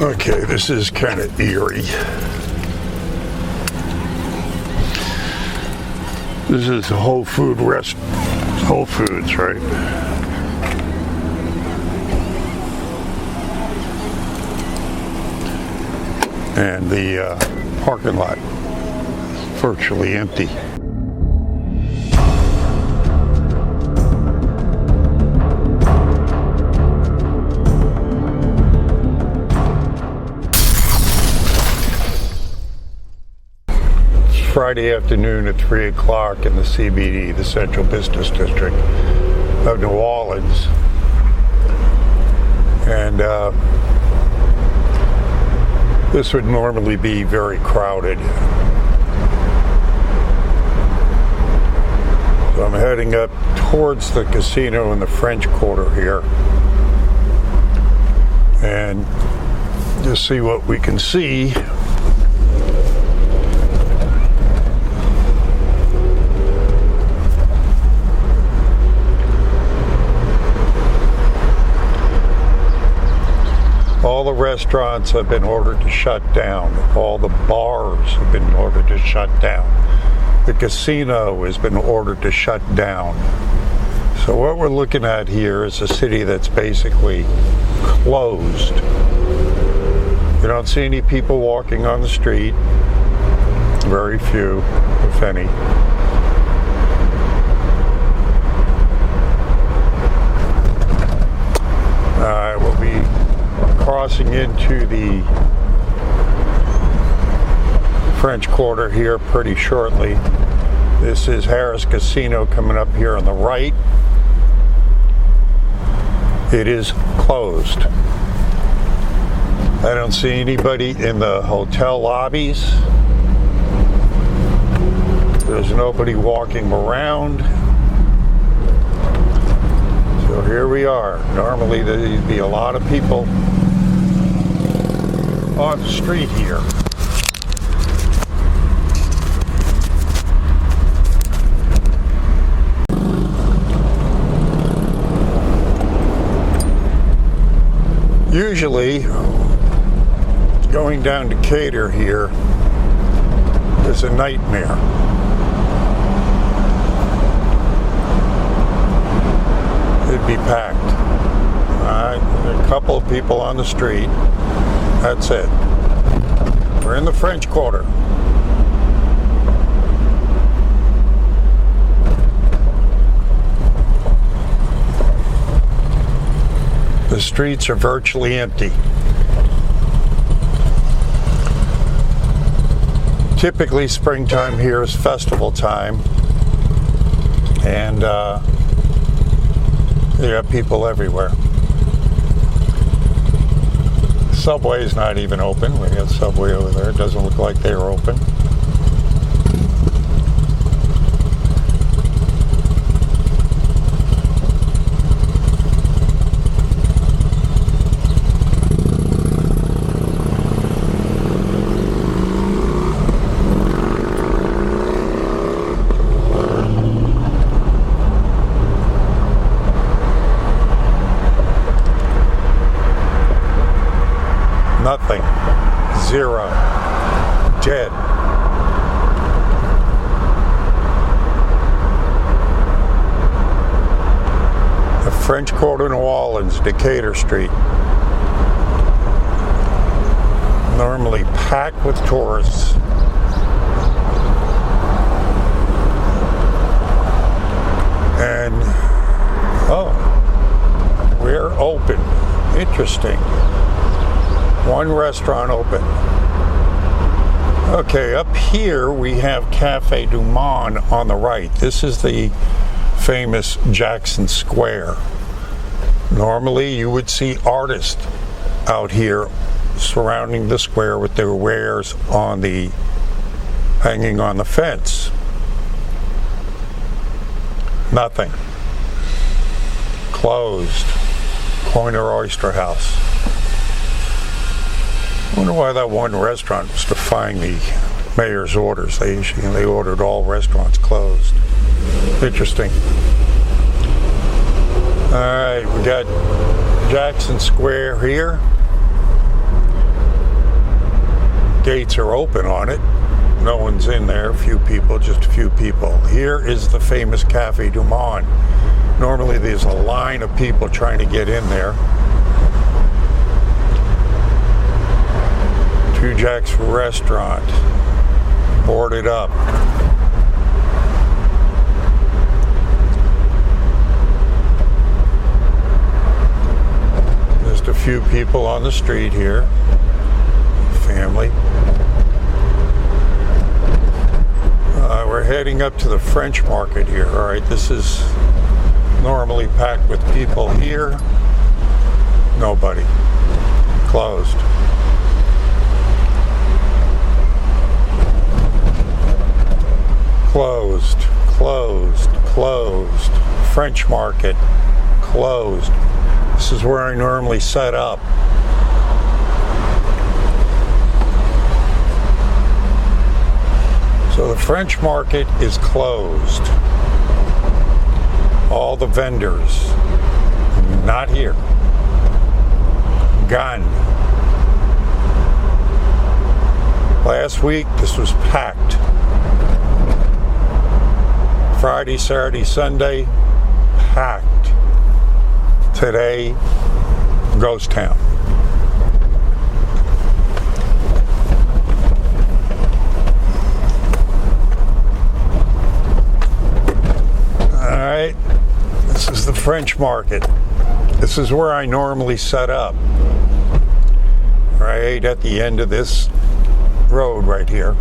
Okay, this is kind of eerie. This is Whole Foods, right? And the parking lot virtually empty. Friday afternoon at 3 o'clock in the CBD, the Central Business District of New Orleans. And this would normally be very crowded. So I'm heading up towards the casino in the French Quarter here. And just see what we can see. All the restaurants have been ordered to shut down. All the bars have been ordered to shut down. The casino has been ordered to shut down. So what we're looking at here is a city that's basically closed. You don't see any people walking on the street. Very few, if any. We'll be crossing into the French Quarter here pretty shortly. This is Harris Casino coming up here on the right. It is closed. I don't see anybody in the hotel lobbies. There's nobody walking around. So here we are. Normally there'd be a lot of people on the street here. Usually, going down Decatur here is a nightmare. It'd be packed. A couple of people on the street. That's it. We're in the French Quarter. The streets are virtually empty. Typically, springtime here is festival time, and there are people everywhere. Subway's not even open. We got Subway over there. It doesn't look like they're open. Nothing. Zero. Dead. The French Quarter, New Orleans, Decatur Street. Normally packed with tourists. And, we're open. Interesting. One restaurant open. Okay, up here we have Cafe Du Monde on the right. This is the famous Jackson Square. Normally you would see artists out here surrounding the square with their wares hanging on the fence. Nothing. Closed. Corner Oyster House. I wonder why that one restaurant was defying the mayor's orders. They ordered all restaurants closed. Interesting. All right, we got Jackson Square here. Gates are open on it. No one's in there. Few people, just a few people. Here is the famous Cafe du Monde. Normally there's a line of people trying to get in there. Two Jack's restaurant. Boarded up. Just a few people on the street here. Family. We're heading up to the French market here. All right, this is normally packed with people here. Nobody. Closed. Closed. Closed. Closed. French market. Closed. This is where I normally set up. So the French market is closed. All the vendors, not here. Gone. Last week, this was packed. Friday, Saturday, Sunday, packed. Today, ghost town. Alright, this is the French market. This is where I normally set up. Right at the end of this road right here.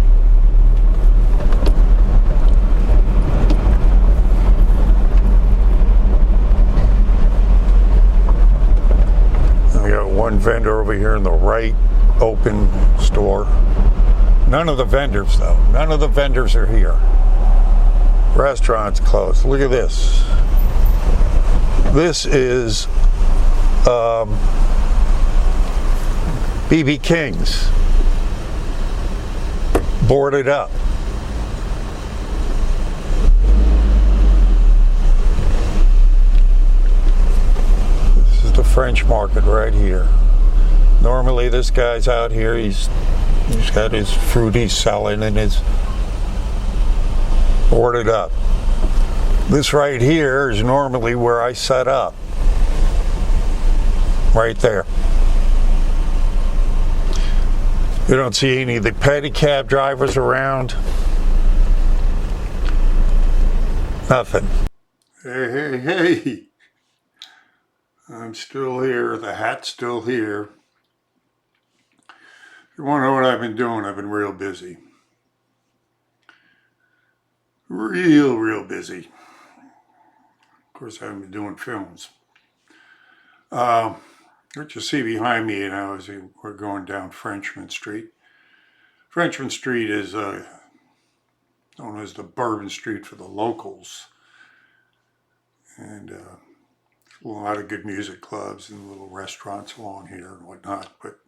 I got one vendor over here in the right, open store. None of the vendors though. None of the vendors are here. Restaurants closed. Look at this. This is BB King's. Boarded up. This is the French market right here. Normally this guy's out here, he's got his fruit he's selling and his boarded up. This right here is normally where I set up. Right there. You don't see any of the pedicab drivers around. Nothing. Hey, hey, hey. I'm still here. The hat's still here. If you want to know what I've been doing, I've been real busy. Real busy. Of course, I haven't been doing films. What you see behind me now is we're going down Frenchman Street. Frenchman Street is known as the Bourbon Street for the locals. And a lot of good music clubs and little restaurants along here and whatnot. But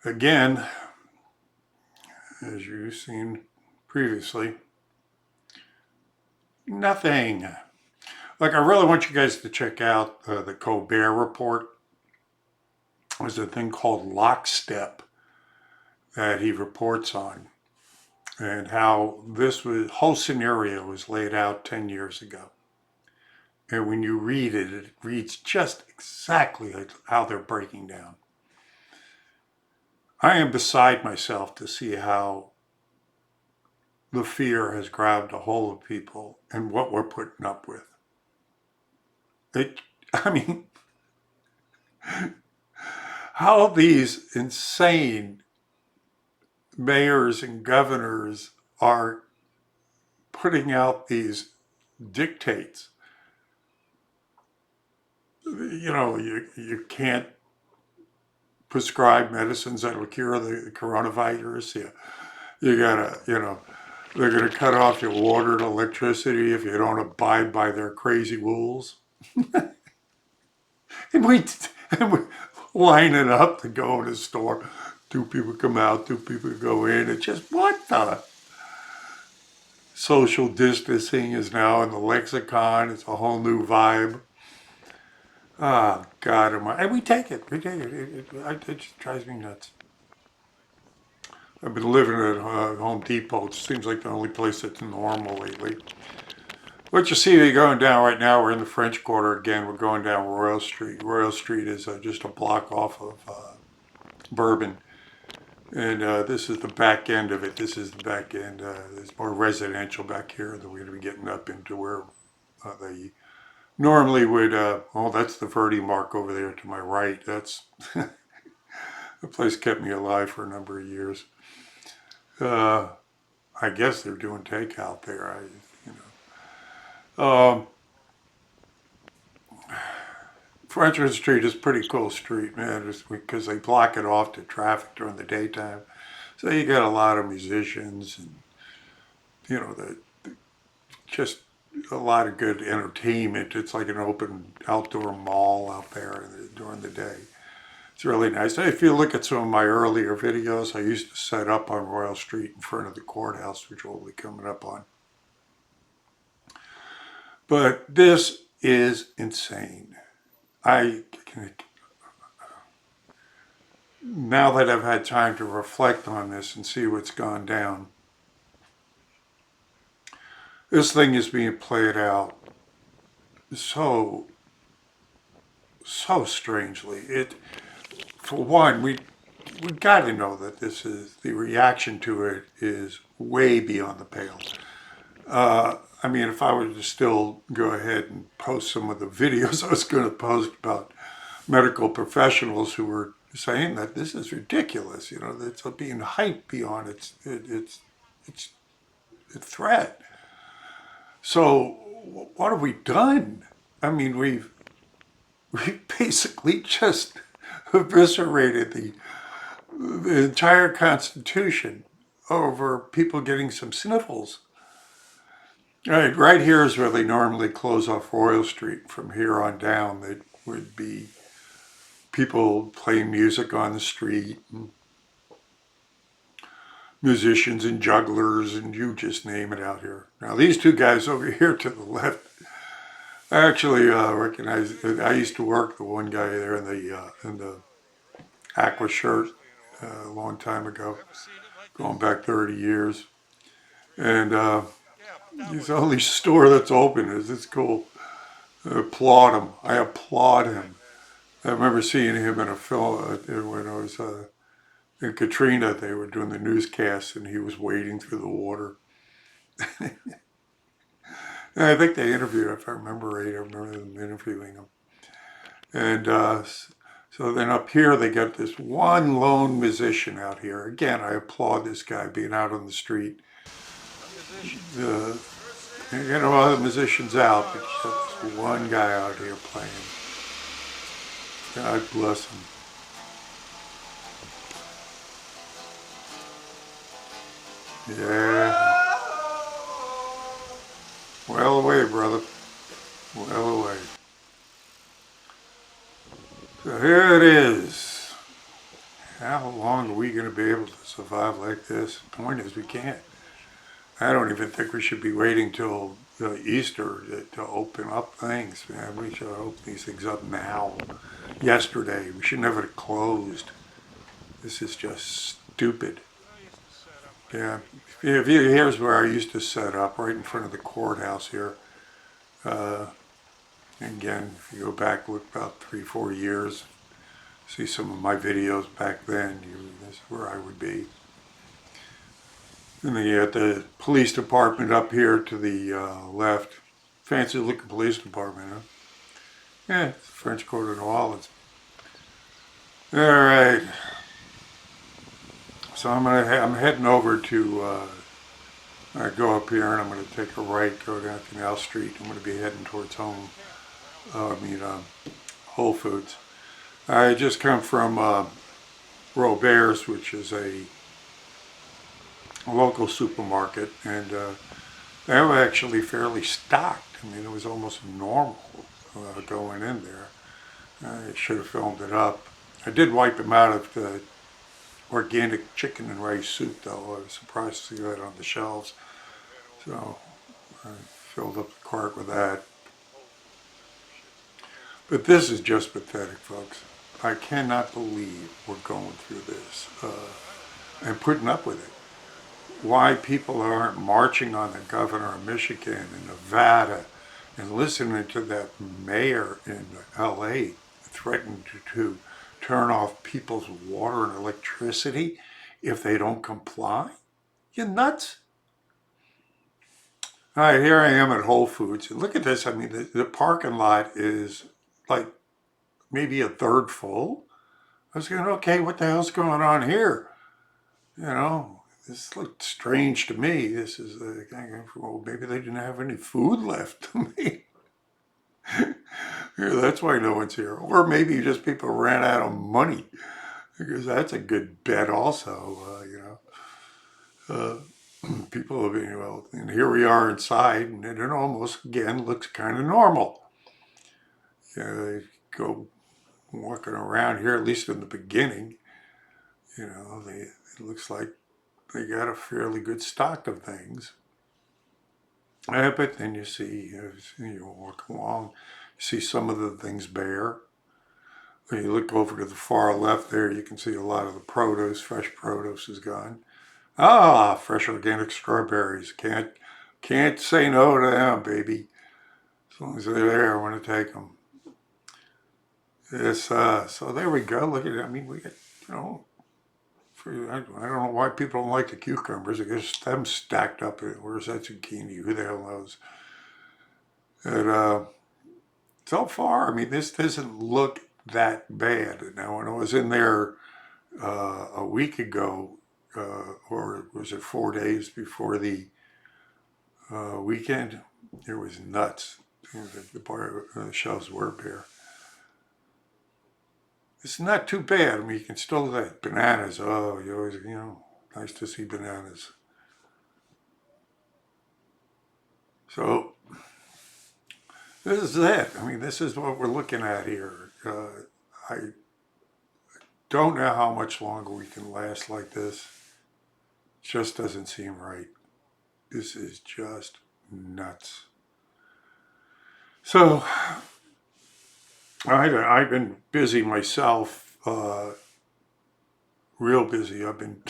again, as you've seen previously, nothing. Like, I really want you guys to check out the Colbert Report. There's a thing called Lockstep that he reports on, and how this whole scenario was laid out 10 years ago. And when you read it, it reads just exactly how they're breaking down. I am beside myself to see how the fear has grabbed a hold of people and what we're putting up with. I mean, how these insane mayors and governors are putting out these dictates. You know, you can't prescribe medicines that will cure the coronavirus. You gotta, they're gonna cut off your water and electricity if you don't abide by their crazy rules. and we're lining up to go in the store. 2 people come out, 2 people go in. It's just, what the? Social distancing is now in the lexicon. It's a whole new vibe. Oh, God, and we take it. It just drives me nuts. I've been living at Home Depot. It seems like the only place that's normal lately. What you see me going down right now, we're in the French Quarter again. We're going down Royal Street. Royal Street is just a block off of Bourbon. And this is the back end of it. This is the back end. There's more residential back here that we're going to be getting up into where they normally would. Oh, that's the Verde Mark over there to my right. That's the place kept me alive for a number of years. I guess they're doing takeout there. Frenchman Street is a pretty cool street, man, just because they block it off to traffic during the daytime. So you got a lot of musicians and, just a lot of good entertainment. It's like an open outdoor mall out there during the day. It's really nice. If you look at some of my earlier videos, I used to set up on Royal Street in front of the courthouse, which we'll be coming up on. But this is insane. Now that I've had time to reflect on this and see what's gone down, this thing is being played out so strangely. For one, we got to know that the reaction to it is way beyond the pale. I mean, if I were to still go ahead and post some of the videos I was going to post about medical professionals who were saying that this is ridiculous, it's being hyped beyond its threat. So what have we done? I mean, we've basically just eviscerated the entire Constitution over people getting some sniffles. Right here is where they normally close off Royal Street. From here on down, there would be people playing music on the street, and musicians and jugglers, and you just name it out here. Now, these two guys over here to the left, I actually recognize. I used to work the one guy there in the aqua shirt a long time ago, going back 30 years, and he's the only store that's open. It's cool. I applaud him. I remember seeing him in a film when I was in Katrina. They were doing the newscast, and he was wading through the water. And I think they interviewed him, if I remember right. I remember them interviewing him. And so then up here, they got this one lone musician out here. Again, I applaud this guy being out on the street. Other musicians out, but just this one guy out here playing. God bless him. Yeah. Well away, brother. Well away. So here it is. How long are we going to be able to survive like this? The point is we can't. I don't even think we should be waiting till Easter to open up things, man. We should open these things up now. Yesterday, we should never have closed. This is just stupid. Yeah, here's where I used to set up, right in front of the courthouse here. Again, if you go back about 3-4 years, see some of my videos back then, this is where I would be. And then you got the police department up here to the left. Fancy looking police department, huh? Yeah, it's the French Quarter of New Orleans. All right. So I'm heading over to go up here, and I'm going to take a right, go down Canal Street. I'm going to be heading towards home. Whole Foods. I just come from Robert's, which is a local supermarket, and they were actually fairly stocked. I mean, it was almost normal going in there. I should have filmed it up. I did wipe them out of the organic chicken and rice soup, though. I was surprised to see that on the shelves. So I filled up the cart with that. But this is just pathetic, folks. I cannot believe we're going through this. and putting up with it. Why people aren't marching on the governor of Michigan and Nevada and listening to that mayor in LA threaten to turn off people's water and electricity if they don't comply? You nuts? All right, here I am at Whole Foods. And look at this. I mean, the parking lot is like maybe a third full. I was going, okay, what the hell's going on here? You know, this looked strange to me. This is well, maybe they didn't have any food left to me. Here, that's why no one's here. Or maybe just people ran out of money, because that's a good bet also, people have been, well, and here we are inside, and it almost, again, looks kind of normal. They go walking around here, at least in the beginning, it looks like they got a fairly good stock of things. But then you see, you walk along, you see some of the things bare. When you look over to the far left there, you can see a lot of the produce, fresh produce is gone. Ah, fresh organic strawberries. Can't say no to them, baby. As long as they're there, I want to take them. Yes, so there we go. Look at it. I mean, we get, I don't know why people don't like the cucumbers. I guess them stacked up. Where's that zucchini? Who the hell knows? And so far, I mean, this doesn't look that bad. Now, when I was in there a week ago, or was it 4 days before the weekend, it was nuts. The shelves were bare. It's not too bad. I mean, you can still get bananas. Oh, you always, nice to see bananas. So, this is it. I mean, this is what we're looking at here. I don't know how much longer we can last like this. It just doesn't seem right. This is just nuts. So, I've been busy myself, real busy. I've been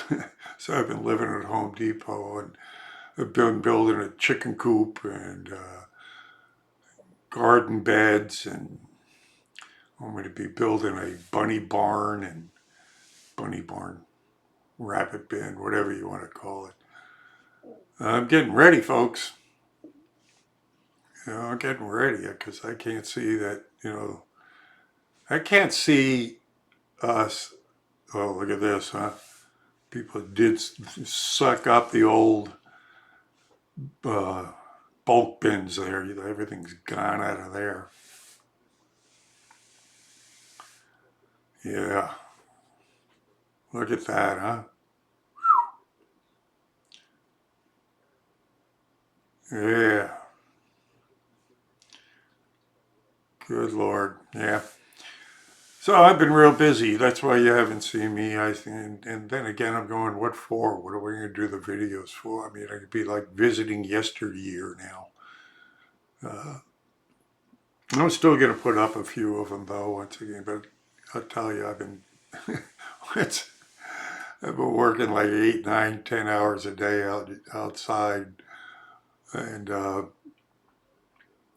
living at Home Depot, and I've been building a chicken coop and garden beds, and I'm going to be building a bunny barn, rabbit bin, whatever you want to call it. I'm getting ready, folks. I'm getting ready, because I can't see that, I can't see us. Oh, look at this, huh? People did suck up the old bulk bins there. Everything's gone out of there. Yeah. Look at that, huh? Yeah. Good Lord. Yeah. So I've been real busy. That's why you haven't seen me. And then again, I'm going, what for? What are we going to do the videos for? I mean, I could be like visiting yesteryear now. I'm still going to put up a few of them, though, once again. But I'll tell you, I've been working like 8, 9, 10 hours a day outside. And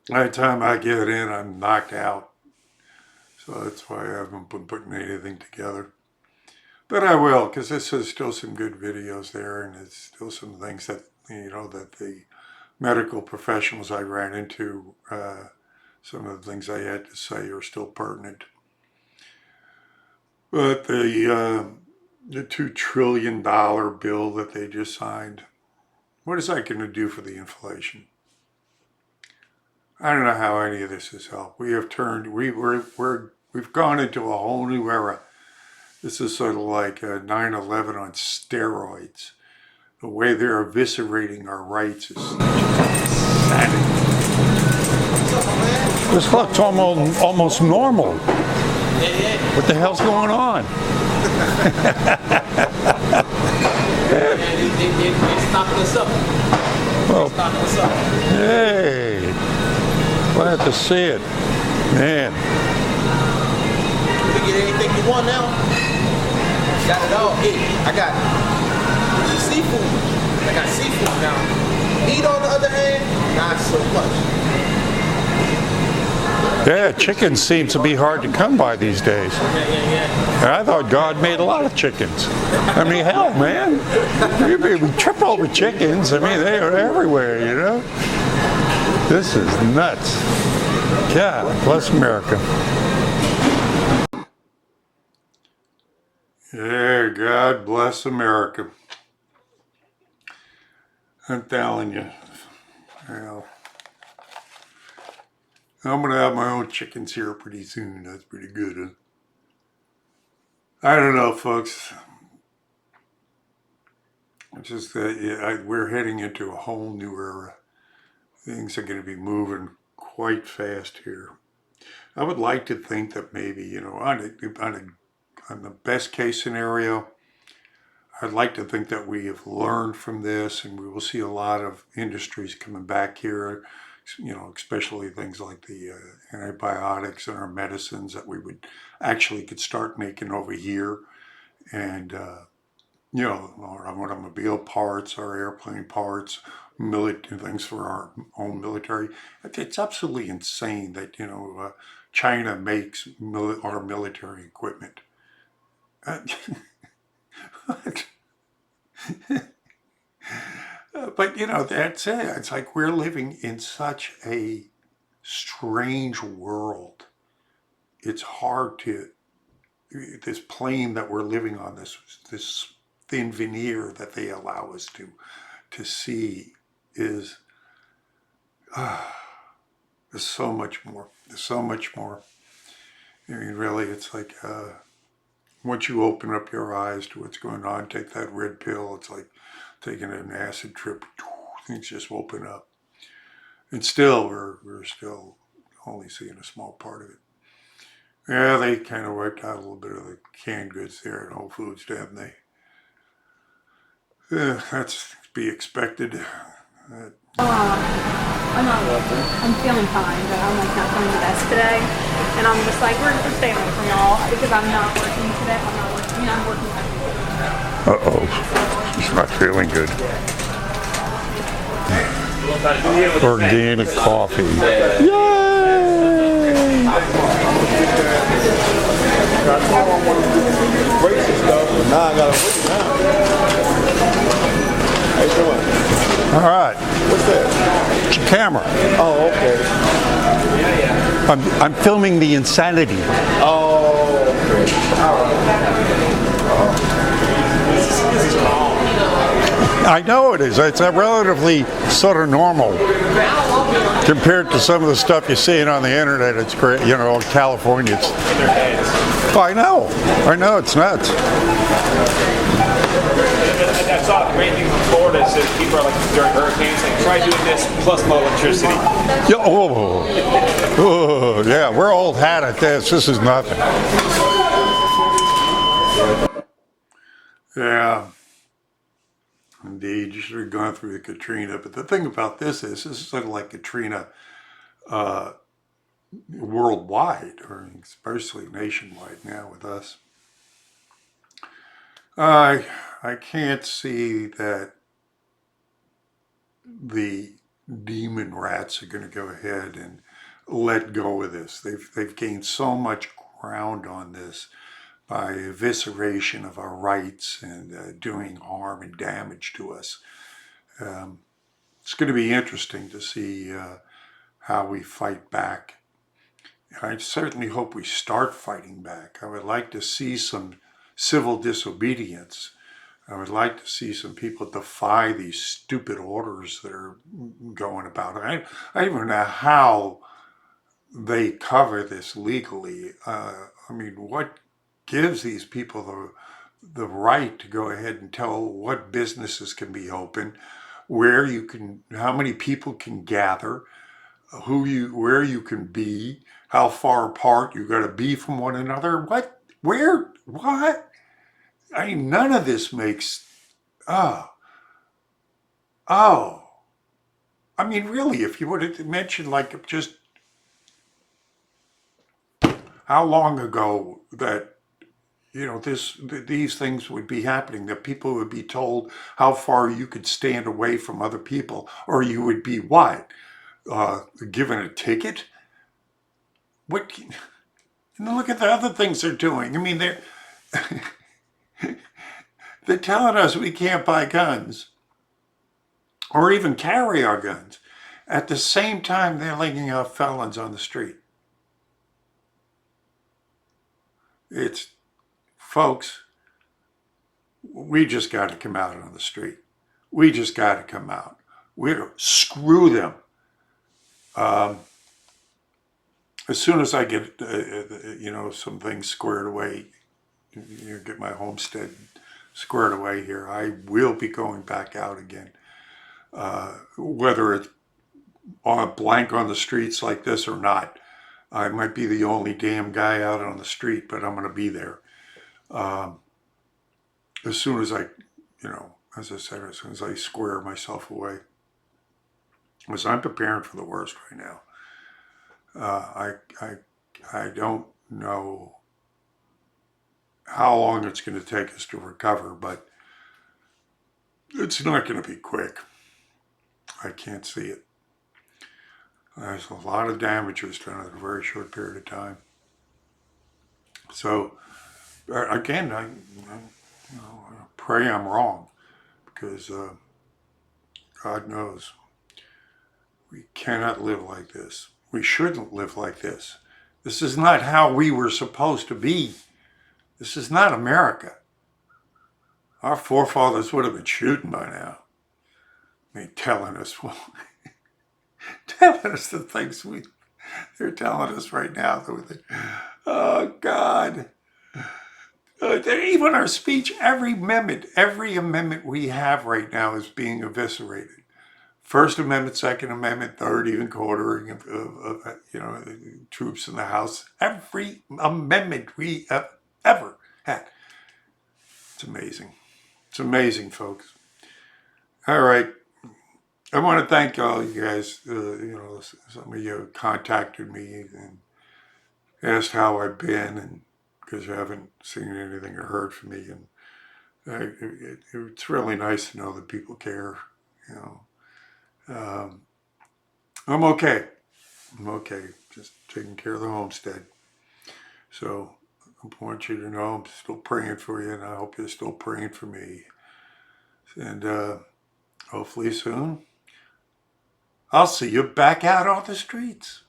by the time I get in, I'm knocked out. So that's why I haven't been putting anything together. But I will, because this is still some good videos there, and it's still some things that, that the medical professionals I ran into, some of the things I had to say are still pertinent. But the $2 trillion bill that they just signed, what is that going to do for the inflation? I don't know how any of this has helped. We've gone into a whole new era. This is sort of like 9/11 on steroids. The way they're eviscerating our rights is insanity. This looks almost normal. What the hell's going on? It's knocking us up. Well, hey, glad to see it, man. You can get anything you want now. Got it all. Hey, I got I got seafood now. Meat on the other hand, not so much. Yeah, chickens seem to be hard to come by these days. And I thought God made a lot of chickens. I mean, hell, man. We trip over chickens. I mean, they are everywhere, you know? This is nuts. God bless America. Yeah, God bless America. I'm telling you. Well, I'm going to have my own chickens here pretty soon. That's pretty good, huh? I don't know, folks. It's just that we're heading into a whole new era. Things are going to be moving quite fast here. I would like to think that maybe, you know, on the best case scenario, I'd like to think that we have learned from this and we will see a lot of industries coming back here, you know, especially things like the antibiotics and our medicines that we would actually could start making over here. And, you know, our automobile parts, our airplane parts, military things for our own military. It's absolutely insane that, you know, China makes our military equipment. But, you know, that's it. It's like we're living in such a strange world. It's hard to, this plane that we're living on, this thin veneer that they allow us to see is, there's so much more. There's so much more. I mean, really, it's like, once you open up your eyes to what's going on, take that red pill, it's like taking an acid trip, things just open up. And still, we're still only seeing a small part of it. Yeah, they kind of wiped out a little bit of the canned goods there at Whole Foods, didn't they? That's to be expected. I'm feeling fine, but I'm like not feeling the best today. And I'm just like, we're staying away from y'all because I'm not working today. I'm not working. I mean, I'm working. Uh-oh. She's not feeling good. Organic coffee. Yay! Braces stuff, but now I gotta wait now. How you doing? All right. What's that? It's your camera. Oh, okay. I'm filming the insanity. Oh, okay. All right. I know it is. It's a relatively sort of normal compared to some of the stuff you're seeing on the internet. It's great, you know, in California. It's, oh, I know, it's nuts. I saw the main thing from Florida is that people are like during hurricanes, like try doing this plus no electricity. Yeah, oh, yeah, we're old hat at this. This is nothing. Yeah. Indeed, you should have gone through the Katrina. But the thing about this is sort of like Katrina worldwide, or especially nationwide now with us. I can't see that the demon rats are going to go ahead and let go of this. They've gained so much ground on this by evisceration of our rights and doing harm and damage to us. It's going to be interesting to see how we fight back. I certainly hope we start fighting back. I would like to see some civil disobedience. I would like to see some people defy these stupid orders that are going about. I don't even know how they cover this legally. I mean, what gives these people the right to go ahead and tell what businesses can be open, where you can, how many people can gather, where you can be, how far apart you got to be from one another, what? I mean, none of this makes, I mean, really, if you were to mention like just how long ago that these things would be happening, that people would be told how far you could stand away from other people, or you would be what? Given a ticket? What? And look at the other things they're doing. I mean, they're telling us we can't buy guns or even carry our guns. At the same time, they're letting out felons on the street. Folks, we just got to come out on the street. We just got to come out. Screw them. As soon as I get, some things squared away, get my homestead squared away here, I will be going back out again. Whether it's on a blank on the streets like this or not, I might be the only damn guy out on the street, but I'm going to be there. As soon as as I said, as soon as I square myself away, because I'm preparing for the worst right now. I don't know how long it's going to take us to recover, but it's not going to be quick. I can't see it. There's a lot of damage was done in a very short period of time. So, again, I pray I'm wrong, because God knows we cannot live like this. We shouldn't live like this. This is not how we were supposed to be. This is not America. Our forefathers would have been shooting by now. I mean, telling us the things they're telling us right now. Oh, God. Even our speech, every amendment we have right now is being eviscerated. First Amendment, Second Amendment, Third, even quartering of troops in the House. Every amendment we have ever had. It's amazing. It's amazing, folks. All right. I want to thank all you guys. Some of you contacted me and asked how I've been, and because you haven't seen anything or heard from me, and it's really nice to know that people care. I'm okay. Just taking care of the homestead. So I want you to know I'm still praying for you, and I hope you're still praying for me. And hopefully soon, I'll see you back out on the streets.